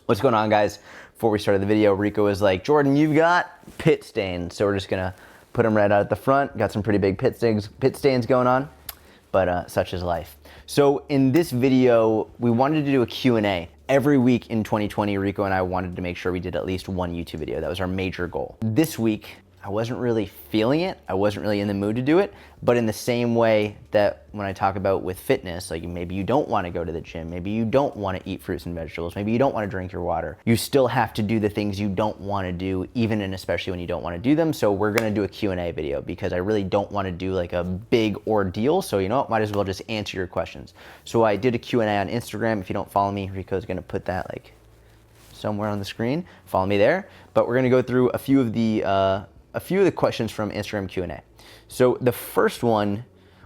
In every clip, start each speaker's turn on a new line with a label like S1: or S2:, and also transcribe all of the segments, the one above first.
S1: What's going on, guys? Before we started the video, Rico was like, Jordan, you've got pit stains. So we're just gonna put them right out at the front. Got some pretty big pit stains going on, but such is life. So in this video, we wanted to do a Q&A. Every week in 2020, Rico and I wanted to make sure we did at least one YouTube video. That was our major goal. This week, I wasn't really feeling it. I wasn't really in the mood to do it, but in the same way that when I talk about with fitness, like maybe you don't want to go to the gym, maybe you don't want to eat fruits and vegetables, maybe you don't want to drink your water. You still have to do the things you don't want to do, even and especially when you don't want to do them. So we're going to do a Q&A video because I really don't want to do like a big ordeal. So you know what, might as well just answer your questions. So I did a Q&A on Instagram. If you don't follow me, Rico's going to put that like somewhere on the screen. Follow me there. But we're going to go through a few of the questions from Instagram Q&A. So the first one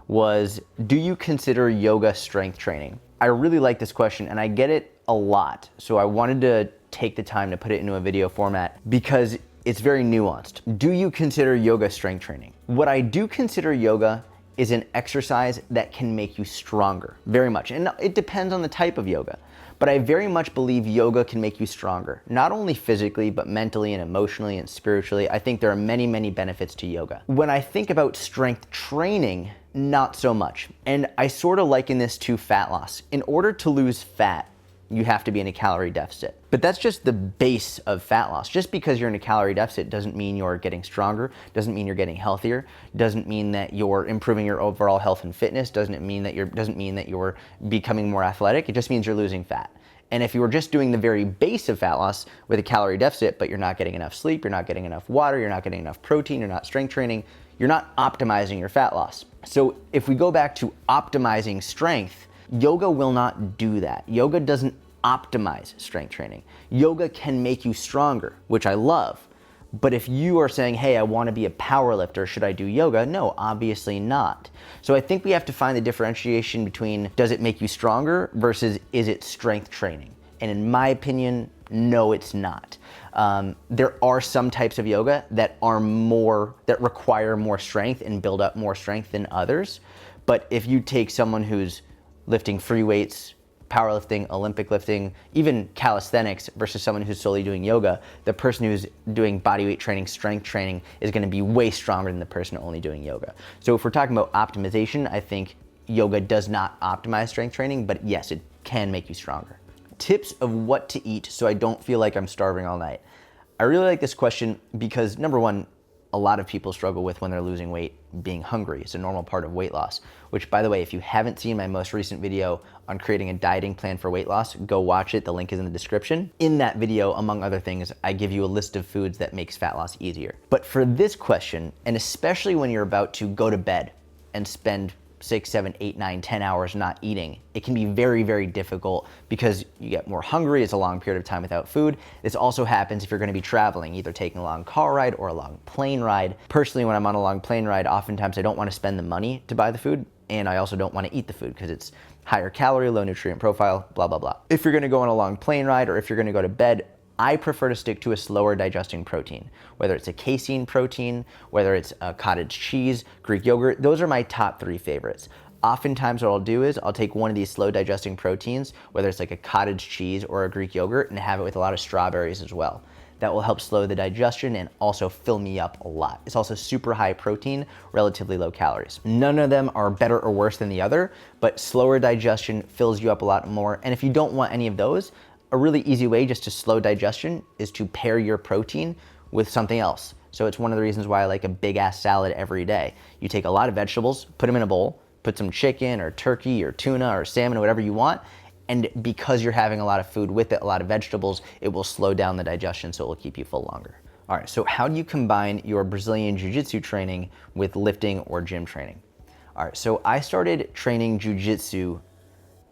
S1: was, do you consider yoga strength training? I really like this question and I get it a lot. So I wanted to take the time to put it into a video format because it's very nuanced. Do you consider yoga strength training? What I do consider yoga is an exercise that can make you stronger, very much. And it depends on the type of yoga. But I very much believe yoga can make you stronger, not only physically, but mentally and emotionally and spiritually. I think there are many, many benefits to yoga. When I think about strength training, not so much. And I sort of liken this to fat loss. In order to lose fat, you have to be in a calorie deficit. But that's just the base of fat loss. Just because you're in a calorie deficit doesn't mean you're getting stronger, doesn't mean you're getting healthier, doesn't mean that you're improving your overall health and fitness, doesn't mean that you're becoming more athletic. It just means you're losing fat. And if you were just doing the very base of fat loss with a calorie deficit, but you're not getting enough sleep, you're not getting enough water, you're not getting enough protein, you're not strength training, you're not optimizing your fat loss. So if we go back to optimizing strength, yoga will not do that. Yoga doesn't optimize strength training. Yoga can make you stronger, which I love. But if you are saying, hey, I want to be a power lifter, should I do yoga? No, obviously not. So I think we have to find the differentiation between does it make you stronger versus is it strength training? And in my opinion, no, it's not. There are some types of yoga that require more strength and build up more strength than others. But if you take someone who's lifting free weights, powerlifting, Olympic lifting, even calisthenics versus someone who's solely doing yoga, the person who's doing bodyweight training, strength training is going to be way stronger than the person only doing yoga. So if we're talking about optimization, I think yoga does not optimize strength training, but yes, it can make you stronger. Tips of what to eat so I don't feel like I'm starving all night. I really like this question because number one, a lot of people struggle with when they're losing weight being hungry. It's a normal part of weight loss, which by the way, if you haven't seen my most recent video on creating a dieting plan for weight loss, go watch it. The link is in the description. In that video, among other things, I give you a list of foods that makes fat loss easier. But for this question, and especially when you're about to go to bed and spend 6, 7, 8, 9, 10 hours not eating, it can be very, very difficult because you get more hungry. It's a long period of time without food. This also happens if you're going to be traveling, either taking a long car ride or a long plane ride. Personally, when I'm on a long plane ride, oftentimes I don't want to spend the money to buy the food, and I also don't want to eat the food because it's higher calorie, low nutrient profile, blah, blah, blah. If you're going to go on a long plane ride or if you're going to go to bed, I prefer to stick to a slower digesting protein, whether it's a casein protein, whether it's a cottage cheese, Greek yogurt. Those are my top 3 favorites. Oftentimes what I'll do is I'll take one of these slow digesting proteins, whether it's like a cottage cheese or a Greek yogurt, and have it with a lot of strawberries as well. That will help slow the digestion and also fill me up a lot. It's also super high protein, relatively low calories. None of them are better or worse than the other, but slower digestion fills you up a lot more. And if you don't want any of those, a really easy way just to slow digestion is to pair your protein with something else. So it's one of the reasons why I like a big ass salad every day. You take a lot of vegetables, put them in a bowl, put some chicken or turkey or tuna or salmon or whatever you want. And because you're having a lot of food with it, a lot of vegetables, it will slow down the digestion so it will keep you full longer. All right, so how do you combine your Brazilian Jiu-Jitsu training with lifting or gym training? All right, so I started training Jiu-Jitsu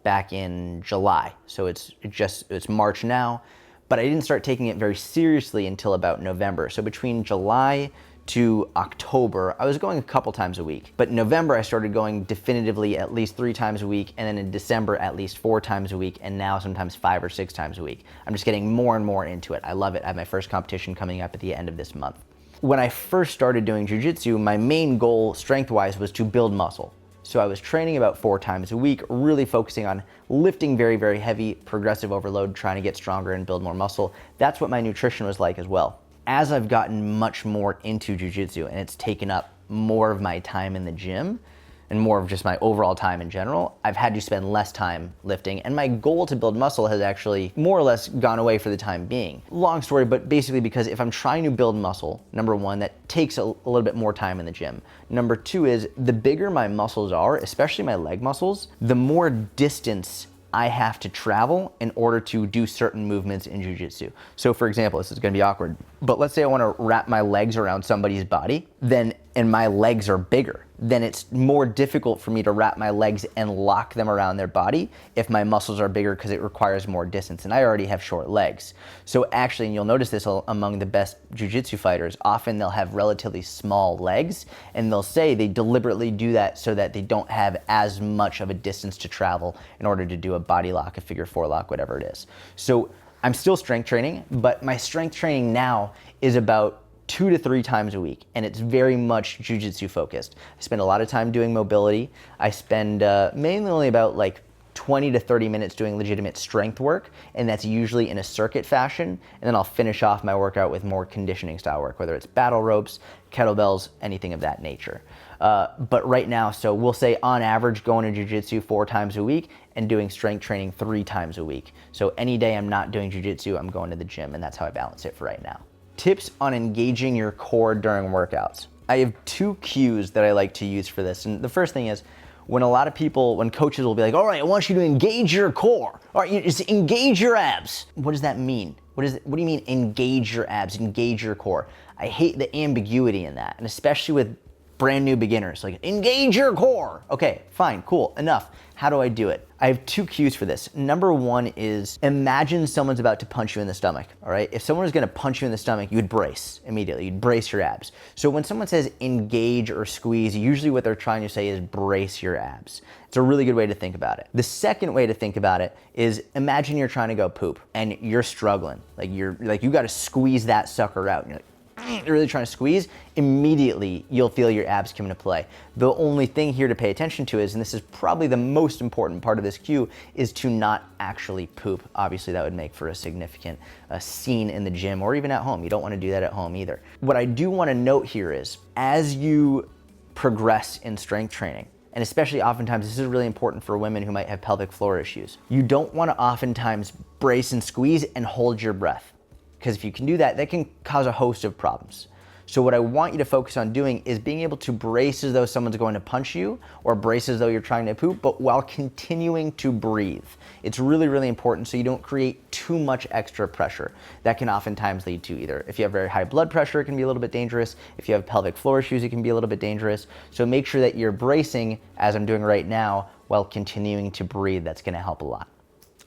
S1: back in July. So it's March now, but I didn't start taking it very seriously until about November. So between July to October, I was going a couple times a week. But in November, I started going definitively at least 3 times a week, and then in December, at least 4 times a week, and now sometimes 5 or 6 times a week. I'm just getting more and more into it. I love it. I have my first competition coming up at the end of this month. When I first started doing jiu-jitsu, my main goal strength-wise was to build muscle. So I was training about 4 times a week, really focusing on lifting very, very heavy, progressive overload, trying to get stronger and build more muscle. That's what my nutrition was like as well. As I've gotten much more into jiu-jitsu and it's taken up more of my time in the gym and more of just my overall time in general, I've had to spend less time lifting, and my goal to build muscle has actually more or less gone away for the time being. Long story, but basically because if I'm trying to build muscle, number one, that takes a little bit more time in the gym. Number two is the bigger my muscles are, especially my leg muscles, the more distance I have to travel in order to do certain movements in jiu-jitsu. So for example, this is gonna be awkward, but let's say I wanna wrap my legs around somebody's body, and my legs are bigger, then it's more difficult for me to wrap my legs and lock them around their body if my muscles are bigger, because it requires more distance, and I already have short legs. So actually, and you'll notice this among the best jiu-jitsu fighters, often they'll have relatively small legs, and they'll say they deliberately do that so that they don't have as much of a distance to travel in order to do a body lock, a figure 4 lock, whatever it is. So I'm still strength training, but my strength training now is about 2 to 3 times a week, and it's very much jiu-jitsu focused. I spend a lot of time doing mobility. I spend mainly only about like 20 to 30 minutes doing legitimate strength work, and that's usually in a circuit fashion, and then I'll finish off my workout with more conditioning style work, whether it's battle ropes, kettlebells, anything of that nature. But right now, so we'll say on average going to jiu-jitsu 4 times a week and doing strength training 3 times a week. So any day I'm not doing jiu-jitsu, I'm going to the gym, and that's how I balance it for right now. Tips on engaging your core during workouts. I have 2 cues that I like to use for this. And the first thing is when coaches will be like, all right, I want you to engage your core. All right, just engage your abs. What does that mean? What do you mean engage your abs, engage your core? I hate the ambiguity in that, and especially with brand new beginners, like engage your core. Okay, fine, cool, enough. How do I do it? I have 2 cues for this. Number 1 is imagine someone's about to punch you in the stomach, all right? If someone was gonna punch you in the stomach, you'd brace immediately. You'd brace your abs. So when someone says engage or squeeze, usually what they're trying to say is brace your abs. It's a really good way to think about it. The second way to think about it is imagine you're trying to go poop and you're struggling. You gotta squeeze that sucker out. And you're like, you're really trying to squeeze, immediately you'll feel your abs come into play. The only thing here to pay attention to is, and this is probably the most important part of this cue, is to not actually poop. Obviously that would make for a significant scene in the gym or even at home. You don't want to do that at home either. What I do want to note here is, as you progress in strength training, and especially oftentimes this is really important for women who might have pelvic floor issues, you don't want to oftentimes brace and squeeze and hold your breath. Because if you can do that, that can cause a host of problems. So what I want you to focus on doing is being able to brace as though someone's going to punch you, or brace as though you're trying to poop, but while continuing to breathe. It's really, really important so you don't create too much extra pressure. That can oftentimes lead to either, if you have very high blood pressure, it can be a little bit dangerous. If you have pelvic floor issues, it can be a little bit dangerous. So make sure that you're bracing, as I'm doing right now, while continuing to breathe. That's gonna help a lot.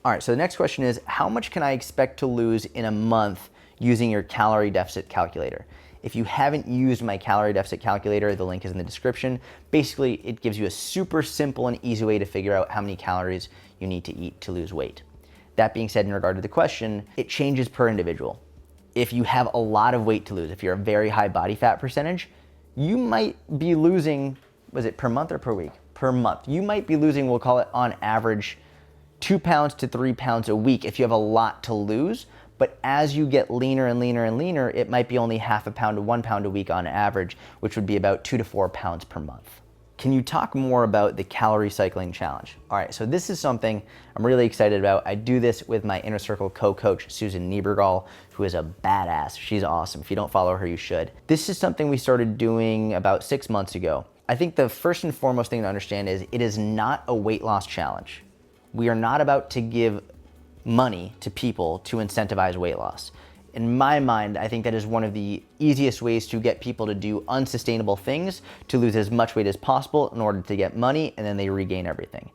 S1: All right, so the next question is, how much can I expect to lose in a month using your calorie deficit calculator? If you haven't used my calorie deficit calculator, the link is in the description. Basically, it gives you a super simple and easy way to figure out how many calories you need to eat to lose weight. That being said, in regard to the question, it changes per individual. If you have a lot of weight to lose, if you're a very high body fat percentage, you might be losing, was it per month or per week? Per month. You might be losing, we'll call it on average, 2 pounds to 3 pounds a week if you have a lot to lose. But as you get leaner and leaner and leaner, it might be only half a pound to 1 pound a week on average, which would be about 2 to 4 pounds per month. Can you talk more about the calorie cycling challenge? All right, so this is something I'm really excited about. I do this with my Inner Circle co-coach, Susan Niebergall, who is a badass. She's awesome. If you don't follow her, you should. This is something we started doing about 6 months ago. I think the first and foremost thing to understand is it is not a weight loss challenge. We are not about to give money to people to incentivize weight loss. In my mind, I think that is one of the easiest ways to get people to do unsustainable things, to lose as much weight as possible in order to get money, and then they regain everything.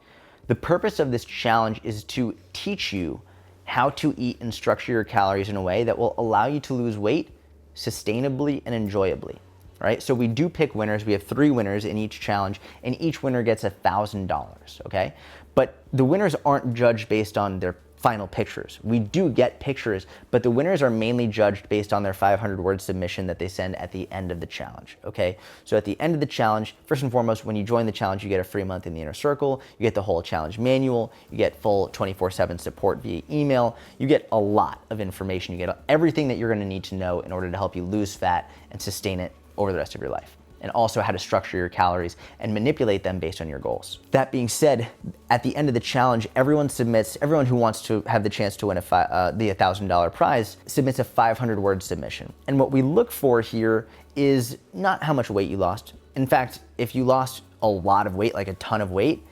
S1: The purpose of this challenge is to teach you how to eat and structure your calories in a way that will allow you to lose weight sustainably and enjoyably. Right? So we do pick winners. We have 3 winners in each challenge, and each winner gets $1,000, okay? But the winners aren't judged based on their final pictures. We do get pictures, but the winners are mainly judged based on their 500-word submission that they send at the end of the challenge, okay? So at the end of the challenge, first and foremost, when you join the challenge, you get a free month in the Inner Circle, you get the whole challenge manual, you get full 24/7 support via email, you get a lot of information, you get everything that you're gonna need to know in order to help you lose fat and sustain it over the rest of your life, and also how to structure your calories and manipulate them based on your goals. That being said, at the end of the challenge, everyone who wants to have the chance to win the $1,000 prize submits a 500-word submission. And what we look for here is not how much weight you lost. In fact, if you lost a lot of weight, like a ton of weight,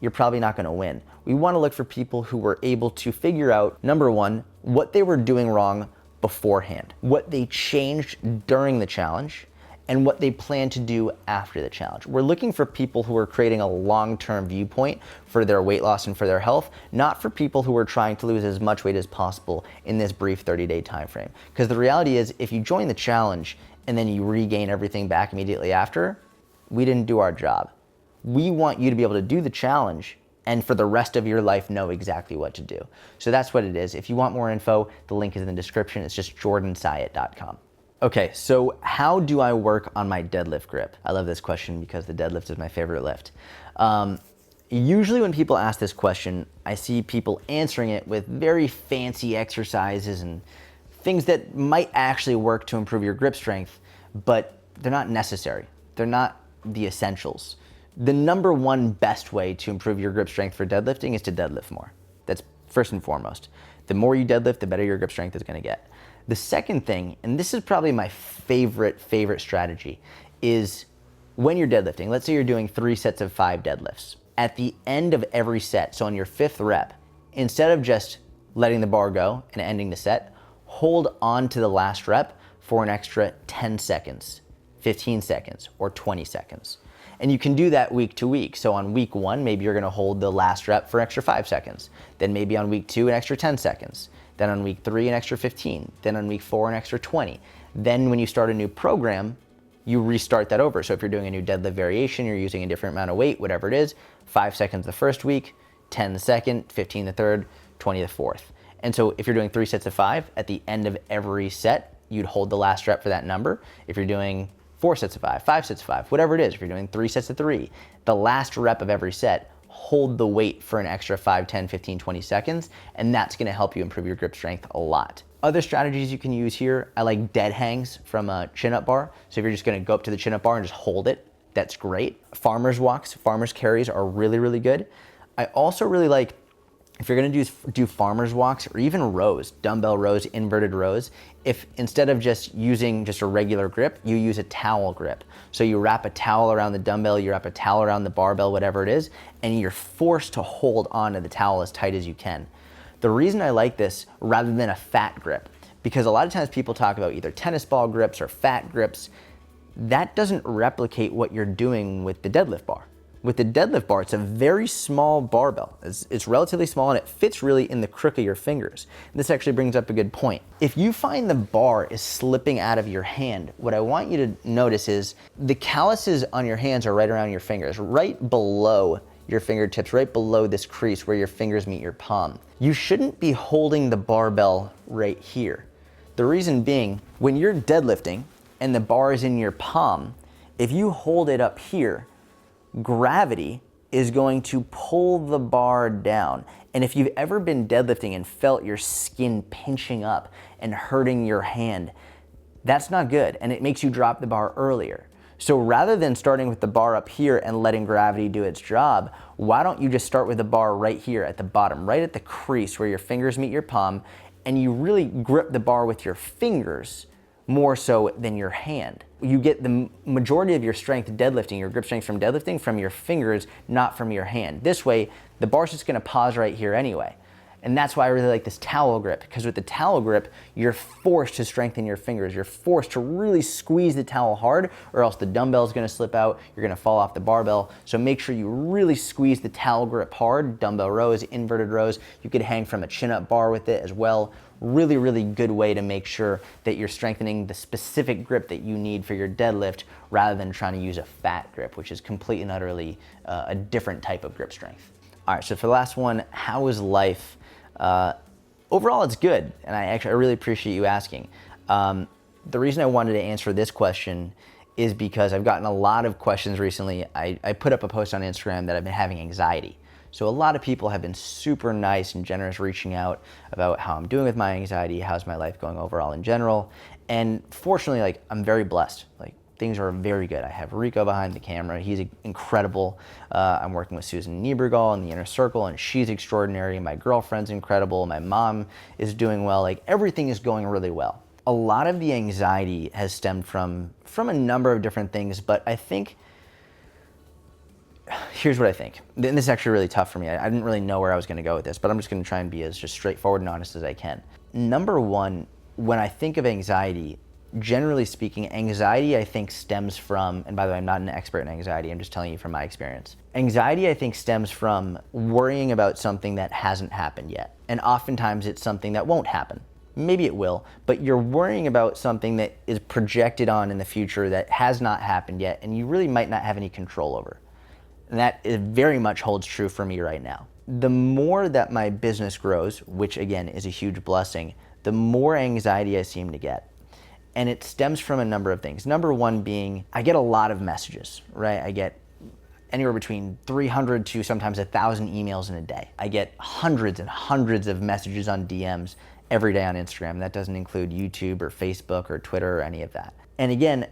S1: you're probably not gonna win. We wanna look for people who were able to figure out, number one, what they were doing wrong beforehand, what they changed during the challenge, and what they plan to do after the challenge. We're looking for people who are creating a long-term viewpoint for their weight loss and for their health, not for people who are trying to lose as much weight as possible in this brief 30-day time frame. Because the reality is, if you join the challenge and then you regain everything back immediately after, we didn't do our job. We want you to be able to do the challenge and for the rest of your life know exactly what to do. So that's what it is. If you want more info, the link is in the description. It's just jordansyatt.com. Okay, so how do I work on my deadlift grip? I love this question because the deadlift is my favorite lift. Usually when people ask this question, I see people answering it with very fancy exercises and things that might actually work to improve your grip strength, but they're not necessary. They're not the essentials. The number one best way to improve your grip strength for deadlifting is to deadlift more. That's first and foremost. The more you deadlift, the better your grip strength is gonna get. The second thing, and this is probably my favorite strategy, is when you're deadlifting, let's say you're doing 3 sets of 5 deadlifts. At the end of every set, so on your 5th rep, instead of just letting the bar go and ending the set, hold on to the last rep for an extra 10 seconds, 15 seconds, or 20 seconds. And you can do that week to week. So on week 1, maybe you're gonna hold the last rep for an extra 5 seconds. Then maybe on week 2, an extra 10 seconds. Then on week 3, an extra 15. Then on week 4, an extra 20. Then when you start a new program, you restart that over. So if you're doing a new deadlift variation, you're using a different amount of weight, whatever it is, 5 seconds the first week, 10 the second, 15 the third, 20 the fourth. And so if you're doing 3 sets of 5, at the end of every set, you'd hold the last rep for that number. If you're doing 4 sets of 5, 5 sets of 5, whatever it is, if you're doing 3 sets of 3, the last rep of every set, hold the weight for an extra 5, 10, 15, 20 seconds, and that's gonna help you improve your grip strength a lot. Other strategies you can use here, I like dead hangs from a chin-up bar. So if you're just gonna go up to the chin-up bar and just hold it, that's great. Farmer's walks, farmer's carries are really, really good. I also really like, if you're gonna do farmer's walks or even rows, dumbbell rows, inverted rows, if instead of just using just a regular grip, you use a towel grip. So you wrap a towel around the dumbbell, you wrap a towel around the barbell, whatever it is, and you're forced to hold onto the towel as tight as you can. The reason I like this rather than a fat grip, because a lot of times people talk about either tennis ball grips or fat grips, that doesn't replicate what you're doing with the deadlift bar. With the deadlift bar, it's a very small barbell. It's relatively small and it fits really in the crook of your fingers. And this actually brings up a good point. If you find the bar is slipping out of your hand, what I want you to notice is the calluses on your hands are right around your fingers, right below your fingertips, right below this crease where your fingers meet your palm. You shouldn't be holding the barbell right here. The reason being, when you're deadlifting and the bar is in your palm, if you hold it up here, gravity is going to pull the bar down. And if you've ever been deadlifting and felt your skin pinching up and hurting your hand, that's not good, and it makes you drop the bar earlier. So rather than starting with the bar up here and letting gravity do its job, why don't you just start with the bar right here at the bottom, right at the crease where your fingers meet your palm, and you really grip the bar with your fingers more so than your hand. You get the majority of your strength deadlifting, your grip strength from deadlifting, from your fingers, not from your hand. This way, the bar's just gonna pause right here anyway. And that's why I really like this towel grip, because with the towel grip, you're forced to strengthen your fingers. You're forced to really squeeze the towel hard, or else the dumbbell's gonna slip out, you're gonna fall off the barbell. So make sure you really squeeze the towel grip hard, dumbbell rows, inverted rows. You could hang from a chin-up bar with it as well. Really, really good way to make sure that you're strengthening the specific grip that you need for your deadlift rather than trying to use a fat grip, which is completely and utterly a different type of grip strength. All right, so for the last one, how is life? Overall, it's good, and I really appreciate you asking. The reason I wanted to answer this question is because I've gotten a lot of questions recently. I put up a post on Instagram that I've been having anxiety. So a lot of people have been super nice and generous reaching out about how I'm doing with my anxiety, how's my life going overall in general. And fortunately, like, I'm very blessed. Like, things are very good. I have Rico behind the camera. He's incredible. I'm working with Susan Niebergall in the inner circle, and she's extraordinary. My girlfriend's incredible. My mom is doing well. Like, everything is going really well. A lot of the anxiety has stemmed from a number of different things, but I think, here's what I think. And this is actually really tough for me. I didn't really know where I was gonna go with this, but I'm just gonna try and be as just straightforward and honest as I can. Number one, when I think of anxiety, generally speaking, anxiety I think stems from, and by the way, I'm not an expert in anxiety, I'm just telling you from my experience. Anxiety I think stems from worrying about something that hasn't happened yet. And oftentimes it's something that won't happen. Maybe it will, but you're worrying about something that is projected on in the future that has not happened yet, and you really might not have any control over. And that very much holds true for me right now. The more that my business grows, which again is a huge blessing, the more anxiety I seem to get. And it stems from a number of things. Number one being, I get a lot of messages, right? I get anywhere between 300 to sometimes 1,000 emails in a day. I get hundreds and hundreds of messages on DMs every day on Instagram. That doesn't include YouTube or Facebook or Twitter or any of that. And again,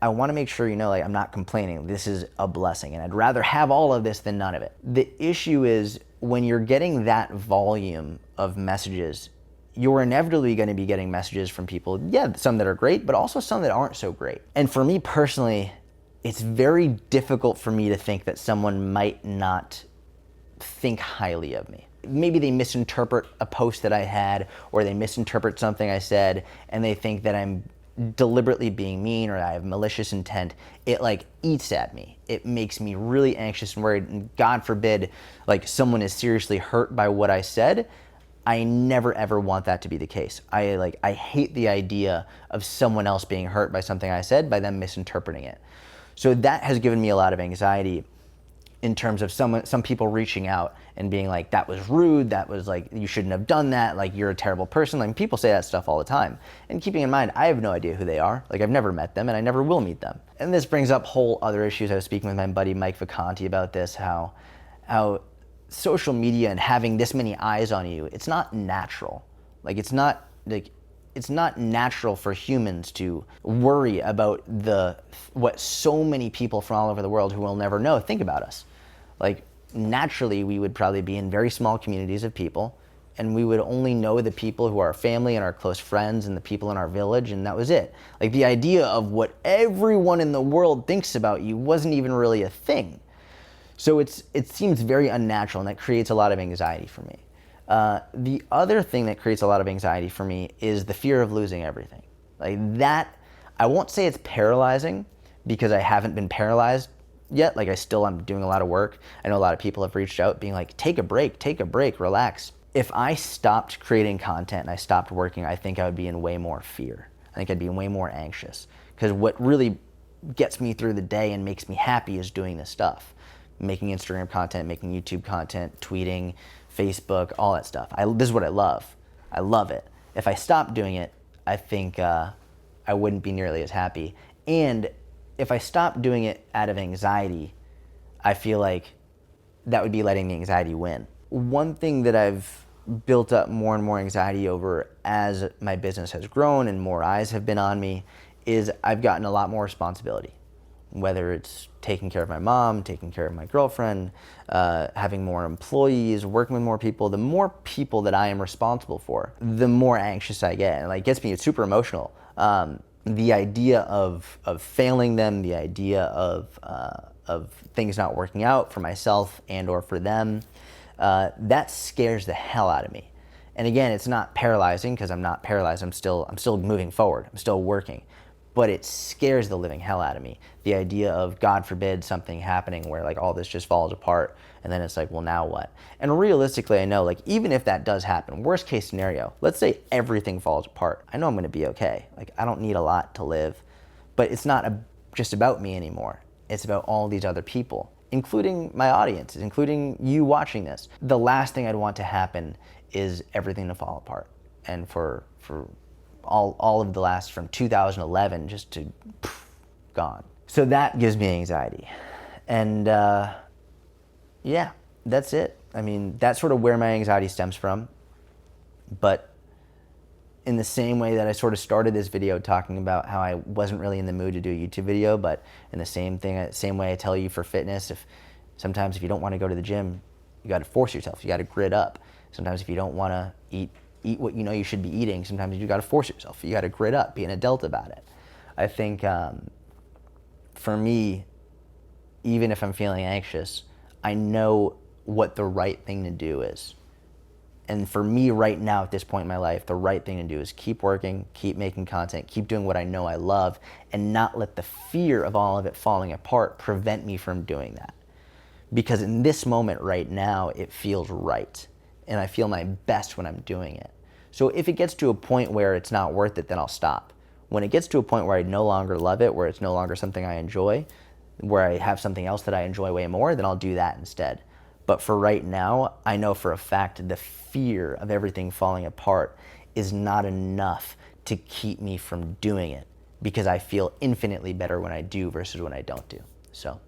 S1: I wanna make sure you know, like, I'm not complaining. This is a blessing, and I'd rather have all of this than none of it. The issue is when you're getting that volume of messages, you're inevitably gonna be getting messages from people, yeah, some that are great, but also some that aren't so great. And for me personally, it's very difficult for me to think that someone might not think highly of me. Maybe they misinterpret a post that I had, or they misinterpret something I said, and they think that I'm deliberately being mean or I have malicious intent. It like eats at me. It makes me really anxious and worried, and God forbid, like, someone is seriously hurt by what I said. I never ever want that to be the case. I hate the idea of someone else being hurt by something I said, by them misinterpreting it. So that has given me a lot of anxiety in terms of some people reaching out and being like, that was rude, that was like, you shouldn't have done that, like, you're a terrible person. Like, people say that stuff all the time. And keeping in mind, I have no idea who they are. Like, I've never met them and I never will meet them. And this brings up whole other issues. I was speaking with my buddy Mike Vacanti about this, how social media and having this many eyes on you, it's not natural. It's not natural for humans to worry about what so many people from all over the world who will never know think about us. Like, naturally, we would probably be in very small communities of people, and we would only know the people who are our family and our close friends and the people in our village, and that was it. Like, the idea of what everyone in the world thinks about you wasn't even really a thing. So it seems very unnatural, and that creates a lot of anxiety for me. The other thing that creates a lot of anxiety for me is the fear of losing everything. Like, that, I won't say it's paralyzing, because I haven't been paralyzed yet. Like, I'm doing a lot of work. I know a lot of people have reached out being like, take a break, relax. If I stopped creating content and I stopped working, I think I would be in way more fear. I think I'd be way more anxious, because what really gets me through the day and makes me happy is doing this stuff. Making Instagram content, making YouTube content, tweeting, Facebook, all that stuff. This is what I love. I love it. If I stopped doing it, I think I wouldn't be nearly as happy. And if I stopped doing it out of anxiety, I feel like that would be letting the anxiety win. One thing that I've built up more and more anxiety over as my business has grown and more eyes have been on me is I've gotten a lot more responsibility. Whether it's taking care of my mom, taking care of my girlfriend, having more employees, working with more people, the more people that I am responsible for, the more anxious I get. And it gets me super emotional. The idea of failing them, the idea of things not working out for myself and or for them, that scares the hell out of me. And again, it's not paralyzing, because I'm not paralyzed. I'm still moving forward. I'm still working. But it scares the living hell out of me. The idea of, God forbid, something happening where all this just falls apart, and then it's like, well, now what? And realistically, I know, even if that does happen, worst case scenario, let's say everything falls apart. I know I'm gonna be okay. I don't need a lot to live, but it's not just about me anymore. It's about all these other people, including my audience, including you watching this. The last thing I'd want to happen is everything to fall apart. And for all of the last, from 2011 just to gone. So that gives me anxiety. And yeah, that's it. I mean, that's sort of where my anxiety stems from. But in the same way that I sort of started this video talking about how I wasn't really in the mood to do a YouTube video, but in the same way I tell you for fitness, sometimes if you don't want to go to the gym, you got to force yourself. You got to grit up. Sometimes if you don't want to eat what you know you should be eating, sometimes you got to force yourself. You got to grit up, be an adult about it. I think for me, even if I'm feeling anxious, I know what the right thing to do is. And for me right now at this point in my life, the right thing to do is keep working, keep making content, keep doing what I know I love, and not let the fear of all of it falling apart prevent me from doing that. Because in this moment right now, it feels right. And I feel my best when I'm doing it. So if it gets to a point where it's not worth it, then I'll stop. When it gets to a point where I no longer love it, where it's no longer something I enjoy, where I have something else that I enjoy way more, then I'll do that instead. But for right now, I know for a fact the fear of everything falling apart is not enough to keep me from doing it, because I feel infinitely better when I do versus when I don't do. So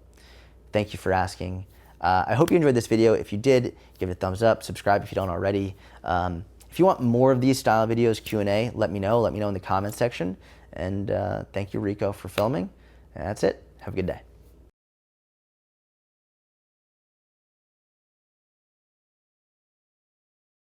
S1: thank you for asking. I hope you enjoyed this video. If you did, give it a thumbs up, subscribe if you don't already. If you want more of these style videos, Q&A, let me know in the comments section. And thank you, Rico, for filming. And that's it. Have a good day.